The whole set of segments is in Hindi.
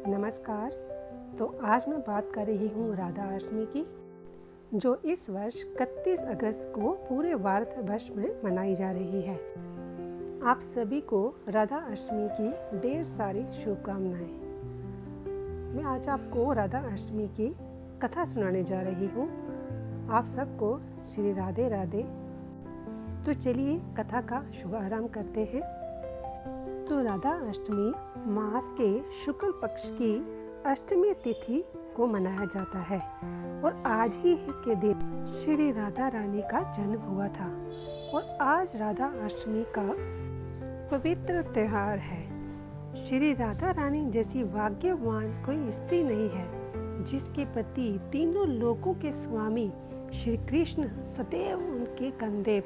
नमस्कार। तो आज मैं बात कर रही हूँ राधा अष्टमी की, जो इस वर्ष 31 अगस्त को पूरे भारतवर्ष में मनाई जा रही है। आप सभी को राधा अष्टमी की ढेर सारी शुभकामनाएं। मैं आज आपको राधा अष्टमी की कथा सुनाने जा रही हूँ। आप सबको श्री राधे राधे। तो चलिए कथा का शुभारंभ करते हैं। तो राधा अष्टमी मास के शुक्ल पक्ष की अष्टमी तिथि को मनाया जाता है और आज ही के दिन श्री राधा रानी का जन्म हुआ था और आज राधा अष्टमी का पवित्र त्योहार है। श्री राधा रानी जैसी भाग्यवान कोई स्त्री नहीं है जिसके पति तीनों लोकों के स्वामी श्री कृष्ण सदैव उनके कंधे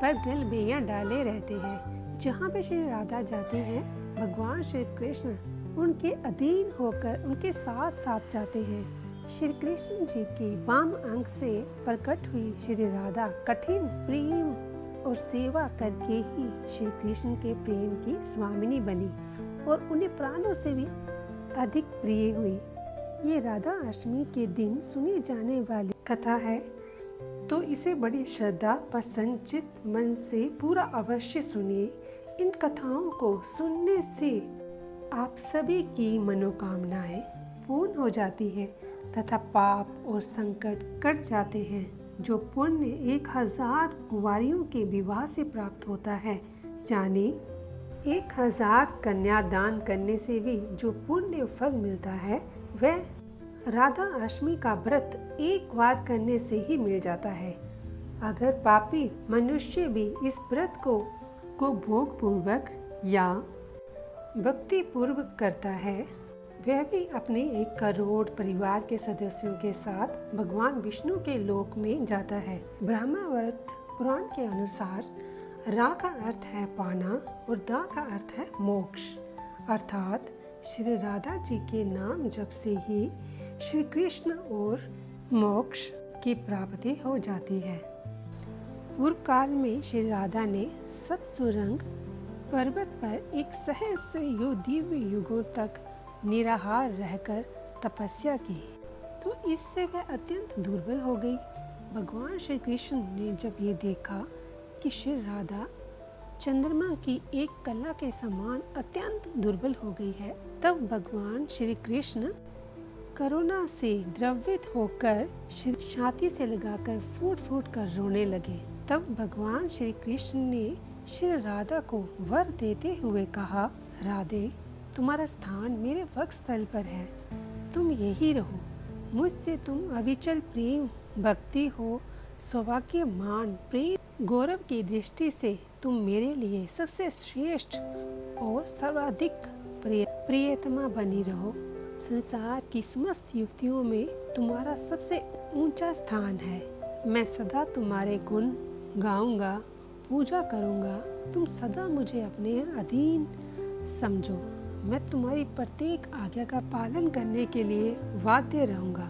पर गलबेयां डाले रहते हैं। जहाँ पे श्री राधा जाती हैं, भगवान श्री कृष्ण उनके अधीन होकर उनके साथ साथ जाते हैं। श्री कृष्ण जी की वाम अंग से प्रकट हुई श्री राधा कठिन प्रेम और सेवा करके ही श्री कृष्ण के प्रेम की स्वामिनी बनी और उन्हें प्राणों से भी अधिक प्रिय हुई। ये राधा अष्टमी के दिन सुनी जाने वाली कथा है, तो इसे बड़ी श्रद्धा पर संचित मन से पूरा अवश्य सुनिए। इन कथाओं को सुनने से आप सभी की मनोकामनाएं पूर्ण हो जाती हैं तथा पाप और संकट कट जाते हैं। जो पुण्य 1000 कुंवारियों के विवाह से प्राप्त होता है, यानी 1000 कन्यादान करने से भी जो पुण्य फल मिलता है, वह राधा अष्टमी का व्रत एक बार करने से ही मिल जाता है। अगर पापी मनुष्य भी इस व्रत को भोग पूर्वक या भक्ति पूर्वक करता है, वह भी अपने 1 करोड़ परिवार के सदस्यों के साथ भगवान विष्णु के लोक में जाता है। ब्रह्मावर्त पुराण के अनुसार रा का अर्थ है पाना और दा का अर्थ है मोक्ष, अर्थात श्री राधा जी के नाम जप से ही श्री कृष्ण और मोक्ष की प्राप्ति हो जाती है। पूर्व काल में श्री राधा ने सतसुरंग पर्वत पर 1 सहस्र दिव्य युगों तक निराहार रहकर तपस्या की, तो इससे वह अत्यंत दुर्बल हो गई। भगवान श्री कृष्ण ने जब ये देखा कि श्री राधा चंद्रमा की एक कला के समान अत्यंत दुर्बल हो गई है, तब भगवान श्री कृष्ण करुणा से द्रवित होकर छाती से लगाकर फूट फूट कर रोने लगे। तब भगवान श्री कृष्ण ने श्री राधा को वर देते हुए कहा, राधे, तुम्हारा स्थान मेरे वक्षस्थल पर है, तुम यही रहो। मुझसे तुम अविचल प्रेम भक्ति हो, सौभाग्य मान प्रेम गौरव की दृष्टि से तुम मेरे लिए सबसे श्रेष्ठ और सर्वाधिक प्रियतमा बनी रहो। संसार की समस्त युक्तियों में तुम्हारा सबसे ऊंचा स्थान है। मैं सदा तुम्हारे गुण गाऊंगा, पूजा करूंगा। तुम सदा मुझे अपने अधीन समझो। मैं तुम्हारी प्रत्येक आज्ञा का पालन करने के लिए वाध्य रहूंगा।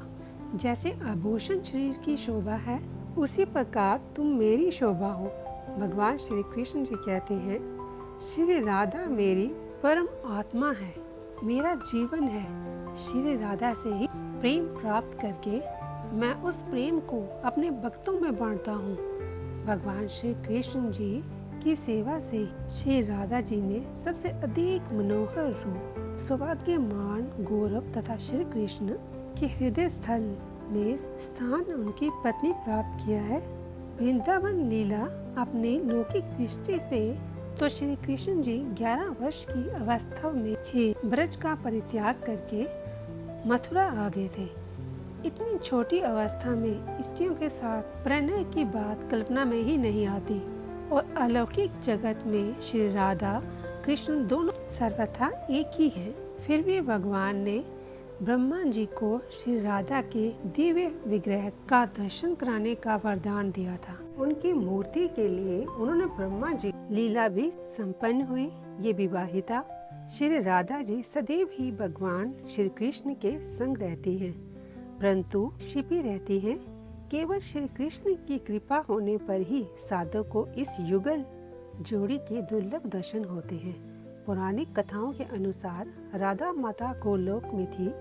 जैसे आभूषण शरीर की शोभा है, उसी प्रकार तुम मेरी शोभा हो। भगवान श्री कृष्ण जी कहते हैं, श्री राधा मेरी परम आत्मा है, मेरा जीवन है। श्री राधा से ही प्रेम प्राप्त करके मैं उस प्रेम को अपने भक्तों में बांटता हूँ। भगवान श्री कृष्ण जी की सेवा से श्री राधा जी ने सबसे अधिक मनोहर रूप, सौभाग्यमान गौरव तथा श्री कृष्ण के हृदय स्थल में स्थान उनकी पत्नी प्राप्त किया है। वृंदावन लीला अपने लौकिक दृष्टि से तो श्री कृष्ण जी 11 वर्ष की अवस्था में ही ब्रज का परित्याग करके मथुरा आ गए थे। इतनी छोटी अवस्था में स्त्रियों के साथ प्रणय की बात कल्पना में ही नहीं आती और अलौकिक जगत में श्री राधा कृष्ण दोनों सर्वथा एक ही हैं। फिर भी भगवान ने ब्रह्मा जी को श्री राधा के दिव्य विग्रह का दर्शन कराने का वरदान दिया था। उनकी मूर्ति के लिए उन्होंने ब्रह्मा जी लीला भी संपन्न हुई। ये विवाहिता श्री राधा जी सदैव ही भगवान श्री कृष्ण के संग रहती हैं, परंतु छिपी रहती हैं। केवल श्री कृष्ण की कृपा होने पर ही साधक को इस युगल जोड़ी के दुर्लभ दर्शन होते हैं। पौराणिक कथाओं के अनुसार राधा माता गोलोक में थी,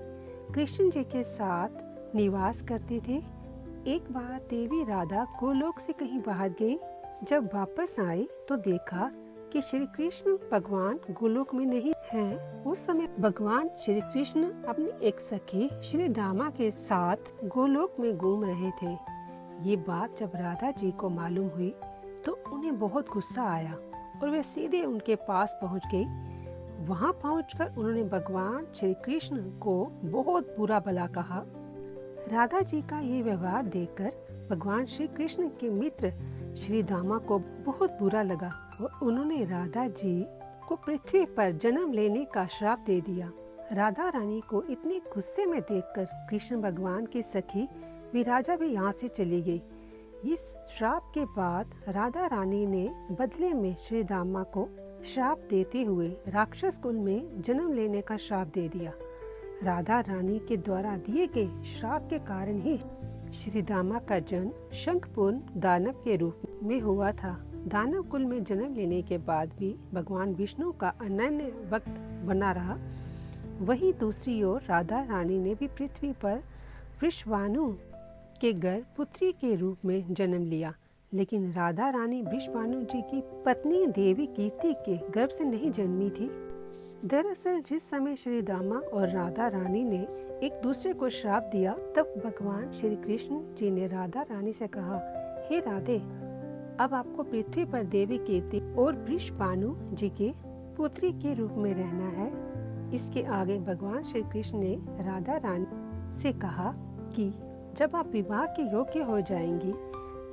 कृष्ण जी के साथ निवास करती थी। एक बार देवी राधा गोलोक से कहीं बाहर गई। जब वापस आई तो देखा कि श्री कृष्ण भगवान गोलोक में नहीं हैं। उस समय भगवान श्री कृष्ण अपनी एक सखी श्री दामा के साथ गोलोक में घूम रहे थे। ये बात जब राधा जी को मालूम हुई तो उन्हें बहुत गुस्सा आया और वे सीधे उनके पास पहुंच गई। वहां पहुंचकर उन्होंने भगवान श्री कृष्ण को बहुत बुरा भला कहा। राधा जी का ये व्यवहार देखकर भगवान श्री कृष्ण के मित्र श्री दामा को बहुत बुरा लगा और उन्होंने राधा जी को पृथ्वी पर जन्म लेने का श्राप दे दिया। राधा रानी को इतने गुस्से में देखकर कृष्ण भगवान की सखी विराजा भी यहाँ से चली गई। इस श्राप के बाद राधा रानी ने बदले में श्री दामा को श्राप देते हुए राक्षस कुल में जन्म लेने का श्राप दे दिया। राधा रानी के द्वारा दिए गए श्राप के कारण ही श्री दामा का जन्म शंखपूर्ण दानव के रूप में हुआ था। दानव कुल में जन्म लेने के बाद भी भगवान विष्णु का अनन्य भक्त बना रहा। वहीं दूसरी ओर राधा रानी ने भी पृथ्वी पर वृषभानु के घर पुत्री के रूप में जन्म लिया, लेकिन राधा रानी वृषभानु जी की पत्नी देवी कीर्ति के गर्भ से नहीं जन्मी थी। दरअसल जिस समय श्री दामा और राधा रानी ने एक दूसरे को श्राप दिया, तब भगवान श्री कृष्ण जी ने राधा रानी से कहा, हे राधे, अब आपको पृथ्वी पर देवी कीर्ति और वृषभानु जी के पुत्री के रूप में रहना है। इसके आगे भगवान श्री कृष्ण ने राधा रानी से कहा कि जब आप विवाह के योग्य हो जाएंगी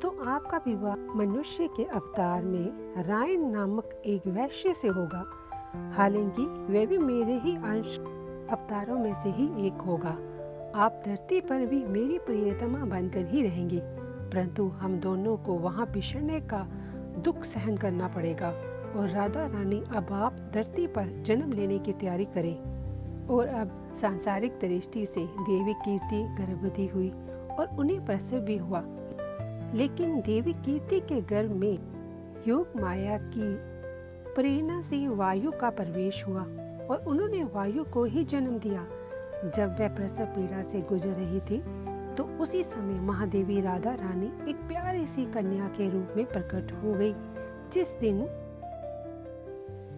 तो आपका विवाह मनुष्य के अवतार में रायण नामक एक वैश्य से होगा। हालांकि वे भी मेरे ही अंश अवतारों में से ही एक होगा। आप धरती पर भी मेरी प्रियतमा बनकर ही रहेंगी, परंतु हम दोनों को वहाँ बिछड़ने का दुख सहन करना पड़ेगा। और राधा रानी, अब आप धरती पर जन्म लेने की तैयारी करें। और अब सांसारिक दृष्टि से देवी कीर्ति गर्भवती हुई और उन्हें प्रसव भी हुआ, लेकिन देवी कीर्ति के गर्भ में योग माया की प्रेरणा से वायु का प्रवेश हुआ और उन्होंने वायु को ही जन्म दिया। जब वह प्रसव पीड़ा से गुजर रही थी तो उसी समय महादेवी राधा रानी एक प्यारी सी कन्या के रूप में प्रकट हो गई। जिस दिन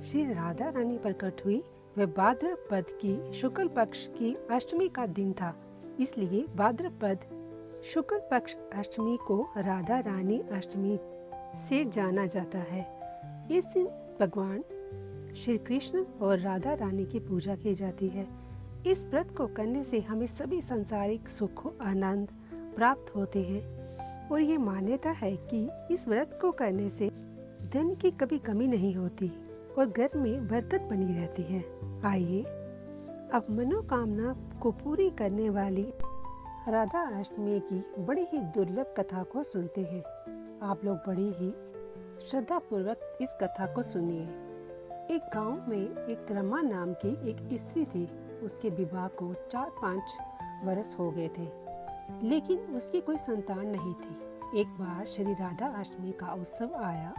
श्री राधा रानी प्रकट हुई वह भाद्रपद की शुक्ल पक्ष की अष्टमी का दिन था, इसलिए भाद्रपद शुक्ल पक्ष अष्टमी को राधा रानी अष्टमी से जाना जाता है। इस दिन भगवान श्री कृष्ण और राधा रानी की पूजा की जाती है। इस व्रत को करने से हमें सभी सांसारिक सुख आनंद प्राप्त होते हैं और ये मान्यता है कि इस व्रत को करने से धन की कभी कमी नहीं होती और घर में बरकत बनी रहती है। आइए अब मनोकामना को पूरी करने वाली राधा अष्टमी की बड़ी ही दुर्लभ कथा को सुनते हैं। आप लोग बड़ी ही श्रद्धा पूर्वक इस कथा को सुनिए। एक गांव में एक रमा नाम की एक स्त्री थी। उसके विवाह को 4-5 वर्ष हो गए थे, लेकिन उसकी कोई संतान नहीं थी। एक बार श्री राधा अष्टमी का उत्सव आया।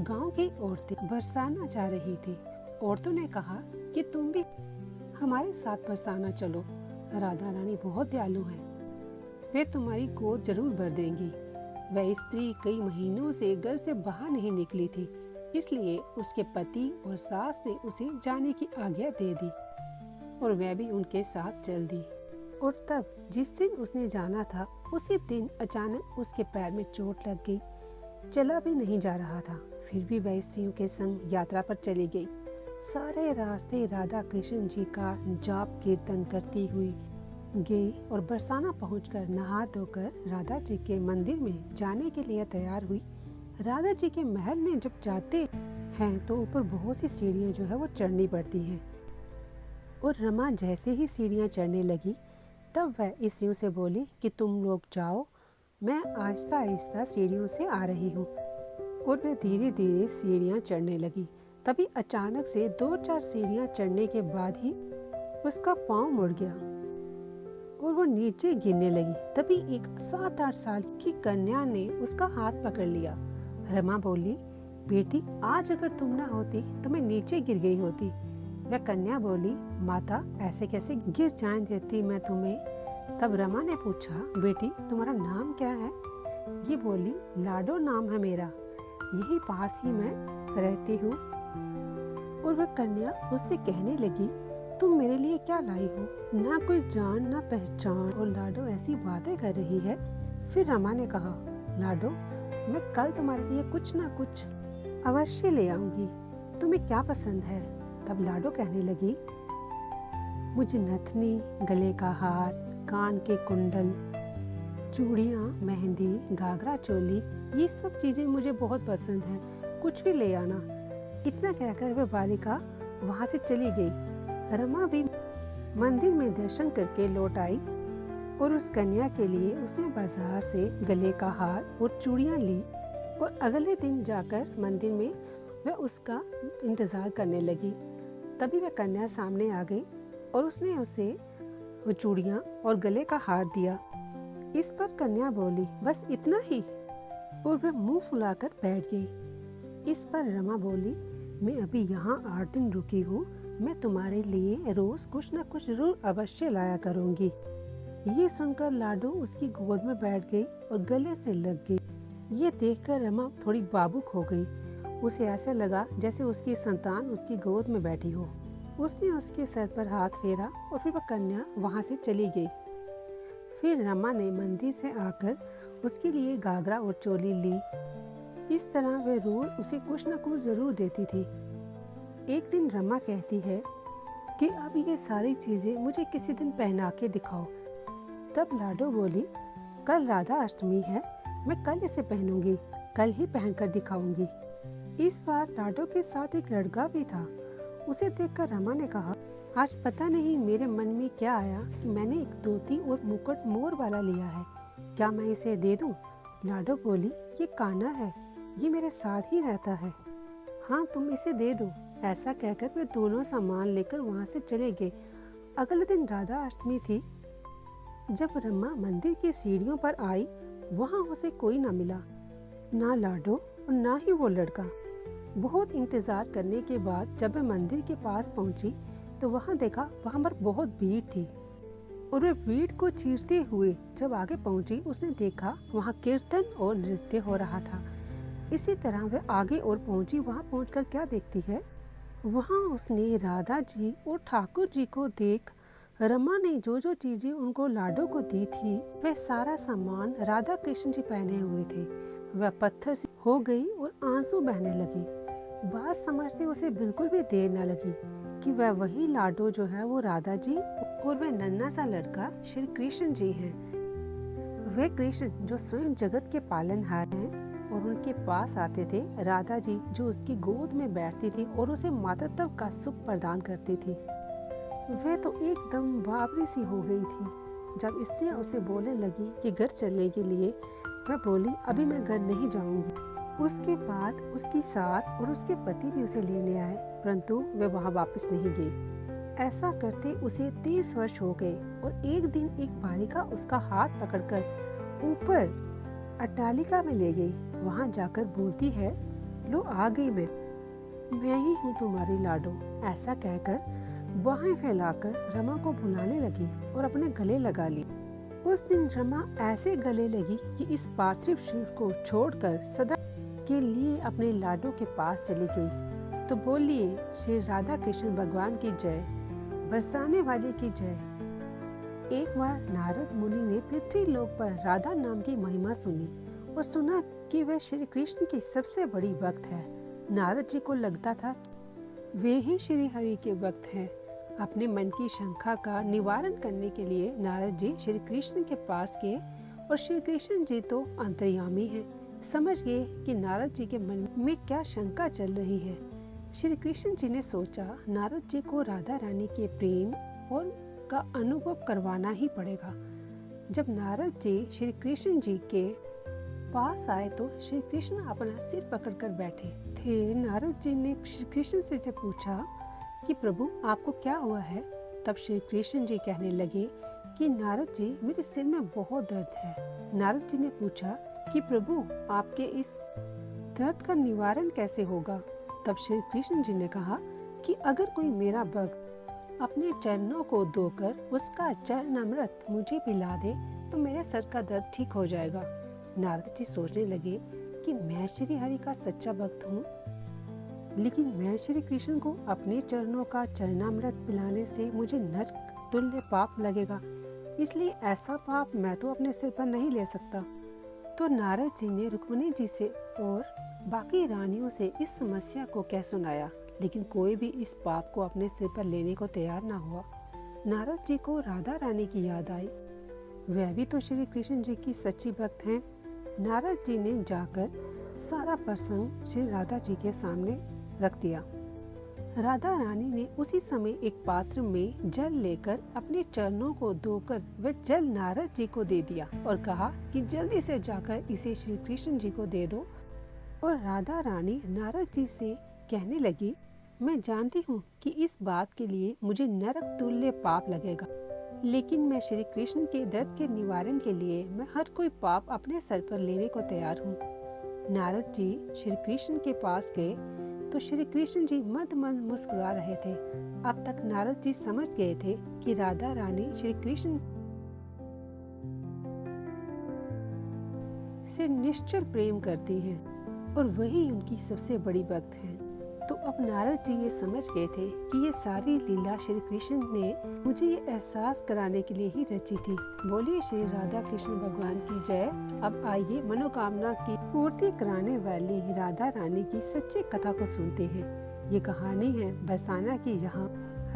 गांव की औरतें बरसाना जा रही थी। औरतों ने कहा कि तुम भी हमारे साथ बरसाना चलो। राधा रानी बहुत दयालु हैं, वे तुम्हारी गोद जरूर भर देंगी। वह स्त्री कई महीनों से घर से बाहर नहीं निकली थी, इसलिए उसके पति और सास ने उसे जाने की आज्ञा दे दी और वह भी उनके साथ चल दी। और तब जिस दिन उसने जाना था उसी दिन अचानक उसके पैर में चोट लग गई। चला भी नहीं जा रहा था, फिर भी वह स्त्रियों के संग यात्रा पर चली गई। सारे रास्ते राधा कृष्ण जी का जाप कीर्तन करती हुई गई और बरसाना पहुंचकर नहा धोकर राधा जी के मंदिर में जाने के लिए तैयार हुई। राधा जी के महल में जब जाते हैं तो ऊपर बहुत सी सीढ़ियां जो है वो चढ़नी पड़ती हैं और रमा जैसे ही सीढ़ियां चढ़ने लगी तब वह स्त्रियों से बोली कि तुम लोग जाओ, मैं आहिस्ता आहिस्ता सीढ़ियों से आ रही हूँ। और वह धीरे धीरे सीढ़ियां चढ़ने लगी। तभी अचानक से 2-4 सीढ़ियां चढ़ने के बाद ही उसका पाँव मुड़ गया और वो नीचे गिरने लगी। तभी एक 7-8 साल की कन्या ने उसका हाथ पकड़ लिया। रमा बोली बेटी, आज अगर तुम ना होती तो मैं नीचे गिर गई होती। वह कन्या बोली, माता ऐसे कैसे गिर जाने देती मैं तुम्हें। तब रमा ने पूछा, बेटी तुम्हारा नाम क्या है। ये बोली, लाडो नाम है मेरा, यही पास ही मैं रहती हूँ। और वह कन्या उससे कहने लगी, तुम मेरे लिए क्या लाई हो, ना कोई जान ना पहचान, और लाडो ऐसी बातें कर रही है। फिर रमा ने कहा, लाडो मैं कल तुम्हारे लिए कुछ ना कुछ अवश्य ले आऊंगी, तुम्हें क्या पसंद है। तब लाडो कहने लगी, मुझे नथनी, गले का हार, कान के कुंडल, चूड़ियाँ, मेहंदी, घाघरा चोली, ये सब चीजें मुझे बहुत पसंद हैं, कुछ भी ले आना। इतना कहकर वह बालिका वहां से चली गई। रमा भी मंदिर में दर्शन करके लौट आई और उस कन्या के लिए उसने बाजार से गले का हार और चूड़ियाँ ली, और अगले दिन जाकर मंदिर में वह उसका इंतजार करने लगी। तभी वह कन्या सामने आ गई और उसने उसे वो चूड़ियाँ और गले का हार दिया। इस पर कन्या बोली, बस इतना ही, और वह मुंह फुलाकर बैठ गई। इस पर रमा बोली, मैं अभी यहाँ 8 दिन रुकी हूँ, मैं तुम्हारे लिए रोज कुछ न कुछ जरूर अवश्य लाया करूँगी। ये सुनकर लाडो उसकी गोद में बैठ गई और गले से लग गई। ये देखकर रमा थोड़ी भावुक हो गई। उसे ऐसा लगा जैसे उसकी संतान उसकी गोद में बैठी हो। उसने उसके सर पर हाथ फेरा और फिर वह कन्या वहाँ से चली गई। फिर रमा ने मंदिर से आकर उसके लिए घाघरा और चोली ली। इस तरह वह रोज उसे कुछ न कुछ जरूर देती थी। एक दिन रमा कहती है कि अब ये सारी चीजें मुझे किसी दिन पहना के दिखाओ। तब लाडो बोली, कल राधा अष्टमी है, मैं कल इसे पहनूंगी, कल ही पहनकर दिखाऊंगी। इस बार लाडो के साथ एक लड़का भी था। उसे देखकर रमा ने कहा, आज पता नहीं मेरे मन में क्या आया कि मैंने एक धोती और मुकुट मोर वाला लिया है, क्या मैं इसे दे दूं? लाडो बोली, ये कान्हा है, ये मेरे साथ ही रहता है, हाँ तुम इसे दे दो। ऐसा कहकर वे दोनों सामान लेकर वहाँ से चले गए। अगले दिन राधा अष्टमी थी। जब रमा मंदिर की सीढ़ियों पर आई, वहाँ उसे कोई न मिला, ना लाडो और ना ही वो लड़का। बहुत इंतजार करने के बाद जब वह मंदिर के पास पहुंची तो वहाँ देखा वहाँ पर बहुत भीड़ थी, और वह भीड़ को चीरते हुए जब आगे पहुंची उसने देखा वहाँ कीर्तन और नृत्य हो रहा था। इसी तरह वह आगे और पहुंची। वहाँ पहुंचकर क्या देखती है, वहाँ उसने राधा जी और ठाकुर जी को देख रमा ने जो जो चीजें उनको लाडो को दी थी वह सारा सामान राधा कृष्ण जी पहने हुए थे। वह पत्थर सी हो गई और आंसू बहने लगी। बात समझते उसे बिल्कुल भी देर न लगी कि वह वही लाडो जो है वो राधा जी और वह नन्हा सा लड़का श्री कृष्ण जी हैं। वे कृष्ण जो स्वयं जगत के पालनहार हैं और उनके पास आते थे, राधा जी जो उसकी गोद में बैठती थी और उसे मातृत्व का सुख प्रदान करती थी। वह तो एकदम बावरी सी हो गई थी। जब स्त्रियां उसे बोलने लगी कि घर चलने के लिए, वह बोली, अभी मैं घर नहीं जाऊंगी। उसके बाद उसकी सास और उसके पति भी उसे लेने आए, परंतु वह वहां वापस नहीं गई। ऐसा करते उसे 30 वर्ष हो गए और एक दिन एक बालिका उसका हाथ पकड़कर ऊपर अट्टालिका में ले गई। वहां जाकर बोलती है, लो आ गई मैं ही हूँ तुम्हारी लाडो। ऐसा कहकर बाहें फैलाकर रमा को बुलाने लगी और अपने गले लगा ली। उस दिन रमा ऐसे गले लगी कि इस पार्थिव शरीर को छोड़कर सदा के लिए अपने लाडो के पास चली गई। तो बोलिए, श्री राधा कृष्ण भगवान की जय, बरसाने वाले की जय। एक बार नारद मुनि ने पृथ्वी लोक पर राधा नाम की महिमा सुनी और सुना कि वह श्री कृष्ण की सबसे बड़ी भक्त है। नारद जी को लगता था वे ही श्री हरि के भक्त हैं। अपने मन की शंका का निवारण करने के लिए नारद जी श्री कृष्ण के पास गए और श्री कृष्ण जी तो अंतर्यामी हैं। समझ गए कि नारद जी के मन में क्या शंका चल रही है। श्री कृष्ण जी ने सोचा नारद जी को राधा रानी के प्रेम और का अनुभव करवाना ही पड़ेगा। जब नारद जी श्री कृष्ण जी के पास आए तो श्री कृष्ण अपना सिर पकड़कर बैठे थे। नारद जी ने श्री कृष्ण से जब पूछा कि प्रभु आपको क्या हुआ है, तब श्री कृष्ण जी कहने लगे कि नारद जी मेरे सिर में बहुत दर्द है। नारद जी ने पूछा कि प्रभु आपके इस दर्द का निवारण कैसे होगा? तब श्री कृष्ण जी ने कहा कि अगर कोई मेरा भक्त अपने चरणों को धोकर उसका चरणामृत मुझे पिला दे तो मेरे सर का दर्द ठीक हो जाएगा। नारद जी सोचने लगे कि मैं श्री हरि का सच्चा भक्त हूँ, लेकिन मैं श्री कृष्ण को अपने चरणों का चरणामृत पिलाने से मुझे नरक तुल्य पाप लगेगा, इसलिए ऐसा पाप मैं तो अपने सिर पर नहीं ले सकता। तो नारद जी ने रुक्मिणी जी से और बाकी रानियों से इस समस्या को कह सुनाया, लेकिन कोई भी इस पाप को अपने सिर पर लेने को तैयार ना हुआ। नारद जी को राधा रानी की याद आई, वह भी तो श्री कृष्ण जी की सच्ची भक्त हैं। नारद जी ने जाकर सारा प्रसंग श्री राधा जी के सामने रख दिया। राधा रानी ने उसी समय एक पात्र में जल लेकर अपने चरणों को धोकर वह जल नारद जी को दे दिया और कहा कि जल्दी से जाकर इसे श्री कृष्ण जी को दे दो। और राधा रानी नारद जी से कहने लगी, मैं जानती हूँ कि इस बात के लिए मुझे नरक तुल्य पाप लगेगा, लेकिन मैं श्री कृष्ण के दर्द के निवारण के लिए मैं हर कोई पाप अपने सर पर लेने को तैयार हूँ। नारद जी श्री कृष्ण के पास गए तो श्री कृष्ण जी मंद मंद मुस्कुरा रहे थे। अब तक नारद जी समझ गए थे कि राधा रानी श्री कृष्ण से निश्चल प्रेम करती हैं और वही उनकी सबसे बड़ी भक्त हैं। तो अब नारद जी ये समझ गए थे कि ये सारी लीला श्री कृष्ण ने मुझे ये एहसास कराने के लिए ही रची थी। बोलिए श्री राधा कृष्ण भगवान की जय। अब आइए मनोकामना की पूर्ति कराने वाली राधा रानी की सच्ची कथा को सुनते हैं। ये कहानी है बरसाना की। यहाँ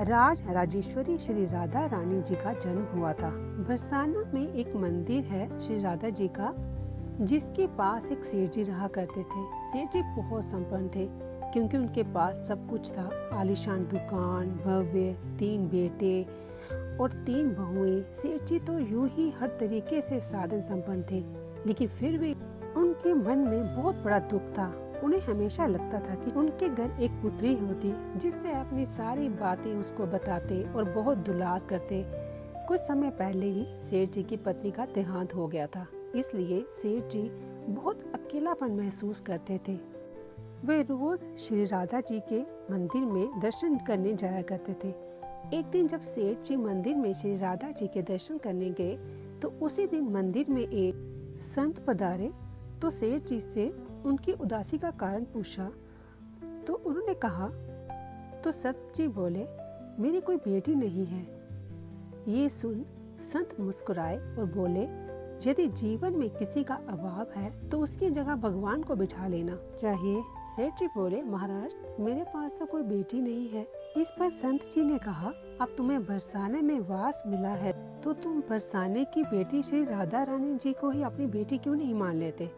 राज राजेश्वरी श्री राधा रानी जी का जन्म हुआ था। बरसाना में एक मंदिर है श्री राधा जी का, जिसके पास एक सेठ जी रहा करते थे। सेठ जी बहुत संपन्न थे क्योंकि उनके पास सब कुछ था, आलीशान दुकान, भव्य 3 बेटे और 3 बहुएं। सेठ जी तो यूं ही हर तरीके से साधन संपन्न थे, लेकिन फिर भी उनके मन में बहुत बड़ा दुख था। उन्हें हमेशा लगता था कि उनके घर एक पुत्री होती जिससे अपनी सारी बातें उसको बताते और बहुत दुलार करते। कुछ समय पहले ही सेठ जी की पत्नी का देहांत हो गया था, इसलिए सेठ जी बहुत अकेलापन महसूस करते थे। वे रोज श्री राधा जी के मंदिर में दर्शन करने जाया करते थे। एक दिन जब सेठ जी मंदिर में श्री राधा जी के दर्शन करने गए तो उसी दिन मंदिर में एक संत पधारे। तो सेठ जी से उनकी उदासी का कारण पूछा तो उन्होंने कहा, तो संत जी बोले, मेरी कोई बेटी नहीं है। ये सुन संत मुस्कुराए और बोले, यदि जीवन में किसी का अभाव है तो उसकी जगह भगवान को बिठा लेना चाहिए। सेठ जी बोले, महाराज मेरे पास तो कोई बेटी नहीं है। इस पर संत जी ने कहा, अब तुम्हें बरसाने में वास मिला है तो तुम बरसाने की बेटी श्री राधा रानी जी को ही अपनी बेटी क्यों नहीं मान लेते।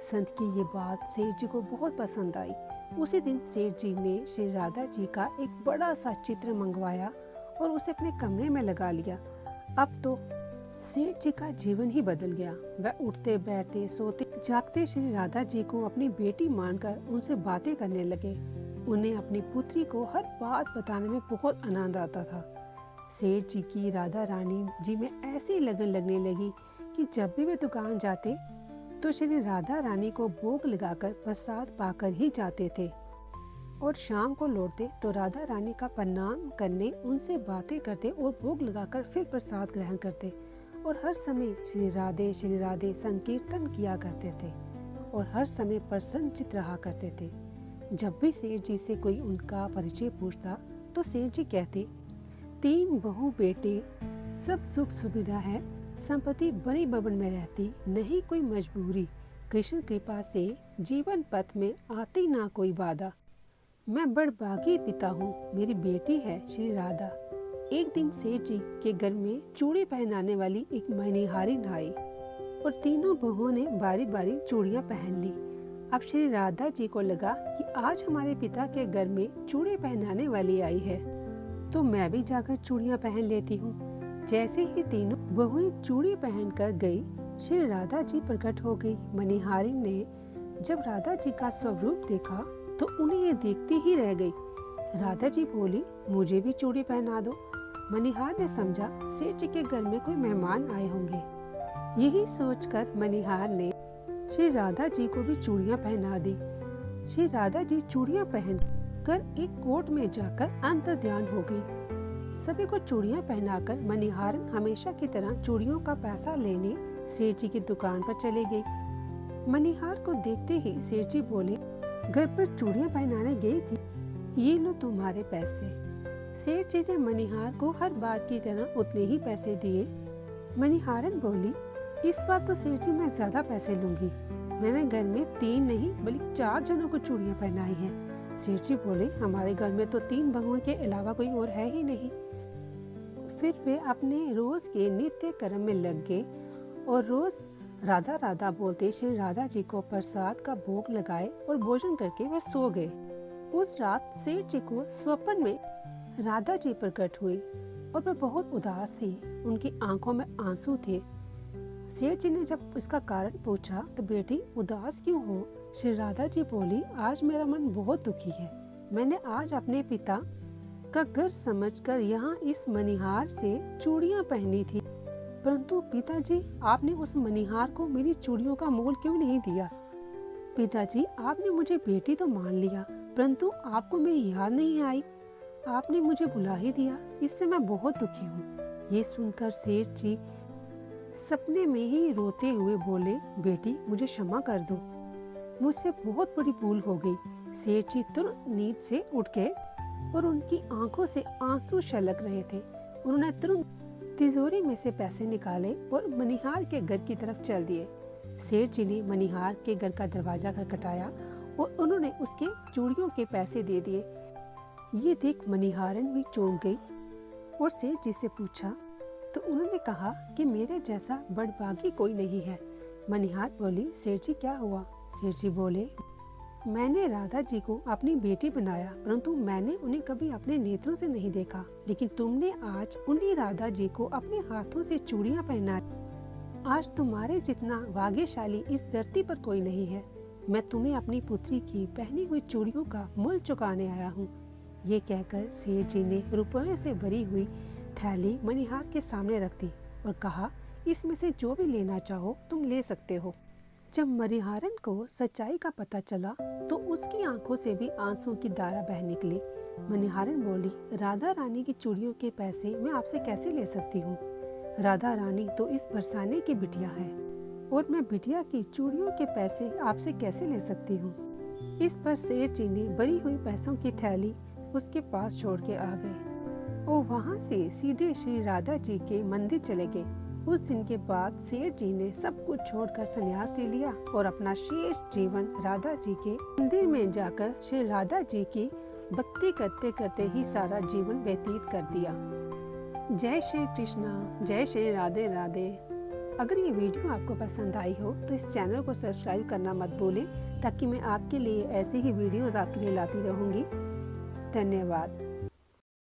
संत की ये बात सेठ जी को बहुत पसंद आई। उसी दिन सेठ जी ने श्री राधा जी का एक बड़ा सा चित्र मंगवाया और उसे अपने कमरे में लगा लिया। अब तो सेठ जी का जीवन ही बदल गया। वह उठते बैठते सोते जागते श्री राधा जी को अपनी बेटी मानकर उनसे बातें करने लगे। उन्हें अपनी पुत्री को हर बात बताने में बहुत आनंद आता था। सेठ जी की राधा रानी जी में ऐसी लगन लगने लगी कि जब भी वे दुकान जाते तो श्री राधा रानी को भोग लगाकर प्रसाद पाकर ही जाते थे और शाम को लौटते तो राधा रानी का प्रणाम करने, उनसे बातें करते और भोग लगाकर फिर प्रसाद ग्रहण करते और हर समय श्री राधे संकीर्तन किया करते थे और हर समय प्रसन्नचित रहा करते थे। जब भी सेठ जी से कोई उनका परिचय पूछता तो सेठ जी कहते, 3 बहू बेटे, सब सुख सुविधा है, संपत्ति बड़ी भवन में रहती, नहीं कोई मजबूरी, कृष्ण कृपा से जीवन पथ में आती ना कोई बाधा। मैं बड़भागी पिता हूँ, मेरी बेटी है श्री राधा। एक दिन सेठ जी के घर में चूड़ी पहनाने वाली एक मनिहारिन आई और तीनों बहुओं ने बारी बारी चूड़ियां पहन ली। अब श्री राधा जी को लगा कि आज हमारे पिता के घर में चूड़ी पहनाने वाली आई है तो मैं भी जाकर चूड़ियां पहन लेती हूँ। जैसे ही तीनों बहुएं चूड़ी पहनकर गई, श्री राधा जी प्रकट हो गई। मनिहारिन ने जब राधा जी का स्वरूप देखा तो उन्हें ये देखती ही रह गई। राधा जी बोली, मुझे भी चूड़ी पहना दो। मनिहार ने समझा सेठ जी के घर में कोई मेहमान आए होंगे। यही सोचकर मनिहार ने श्री राधा जी को भी चूड़ियां पहना दी। श्री राधा जी चूड़ियां पहनकर एक कोर्ट में जाकर अंतर्ध्यान हो गई। सभी को चूड़ियां पहनाकर मणिहारन हमेशा की तरह चूड़ियों का पैसा लेने सेठ जी की दुकान पर चले गई। मणिहार को देखते ही सेठ जी बोले, घर पर चूड़ियां पहनाने गई थी, ये लो तुम्हारे पैसे। सेठ जी ने मणिहार को हर बार की तरह उतने ही पैसे दिए। मणिहारन बोली, इस बार तो सेठ जी मैं ज्यादा पैसे लूंगी। मैंने घर में 3 नहीं बल्कि 4 जनों को चूड़ियां पहनाई हैं। सेठ जी बोले, हमारे घर में तो 3 बहुओं के अलावा कोई और है ही नहीं। फिर वे अपने रोज के नित्य कर्म में लग गए और रोज राधा राधा बोलते श्री राधा जी को प्रसाद का भोग लगाए और भोजन करके वे सो गए। उस रात सेठ जी को स्वप्न में राधा जी प्रकट हुई और वे बहुत उदास थी। उनकी आंखों में आंसू थे। सेठ जी ने जब इसका कारण पूछा तो बेटी उदास क्यों हो? श्री राधा जी बोली, आज मेरा मन बहुत दुखी है। मैंने आज अपने पिता का घर समझकर यहाँ इस मणिहार से चूड़ियाँ पहनी थी, परंतु पिताजी आपने उस मणिहार को मेरी चूड़ियों का मोल क्यों नहीं दिया? पिताजी, आपने मुझे बेटी तो मान लिया, परंतु आपको मेरी याद नहीं आई। आपने मुझे बुला ही दिया, इससे मैं बहुत दुखी हूँ। ये सुनकर सेठ जी सपने में ही रोते हुए बोले, बेटी मुझे क्षमा कर दो, मुझसे बहुत बड़ी भूल हो गई। सेठ जी तुरंत नींद से उठ गए और उनकी आंखों से आंसू छलक रहे थे। उन्होंने तुरंत तिजोरी में से पैसे निकाले और मणिहार के घर की तरफ चल दिए। सेठ जी ने मणिहार के घर का दरवाजा खटखटाया और उन्होंने उसके चूड़ियों के पैसे दे दिए। ये देख मणिहारन भी चौंक गई और सेठ जी से पूछा तो उन्होंने कहा कि मेरे जैसा बड़भागी कोई नहीं है। मणिहार बोली, सेठ जी क्या हुआ? सेठ जी बोले, मैंने राधा जी को अपनी बेटी बनाया, परंतु मैंने उन्हें कभी अपने नेत्रों से नहीं देखा, लेकिन तुमने आज उन्हीं राधा जी को अपने हाथों से चूड़ियां पहनाई। आज तुम्हारे जितना भाग्यशाली इस धरती पर कोई नहीं है। मैं तुम्हें अपनी पुत्री की पहनी हुई चूड़ियों का मूल्य चुकाने आया हूँ। ये कहकर सेठ जी ने रुपयों से भरी हुई थैली मणिहार के सामने रख दी और कहा, इसमें से जो भी लेना चाहो तुम ले सकते हो। जब मणिहारन को सच्चाई का पता चला तो उसकी आंखों से भी आंसू की धारा बह निकली। मणिहारन बोली, राधा रानी की चूड़ियों के पैसे मैं आपसे कैसे ले सकती हूँ? राधा रानी तो इस बरसाने की बिटिया है और मैं बिटिया की चूड़ियों के पैसे आपसे कैसे ले सकती हूँ? इस पर सेठ जी ने भरी हुई पैसों की थैली उसके पास छोड़ के आ गए और वहाँ से सीधे श्री राधा जी के मंदिर चले गए। उस दिन के बाद सेठ जी ने सब कुछ छोड़कर संन्यास ले लिया और अपना शेष जीवन राधा जी के मंदिर में जाकर श्री राधा जी की भक्ति करते करते ही सारा जीवन व्यतीत कर दिया। जय श्री कृष्णा, जय श्री राधे राधे। अगर ये वीडियो आपको पसंद आई हो तो इस चैनल को सब्सक्राइब करना मत भूलें, ताकि मैं आपके लिए ऐसी ही वीडियोस आपके लिए लाती रहूंगी। धन्यवाद।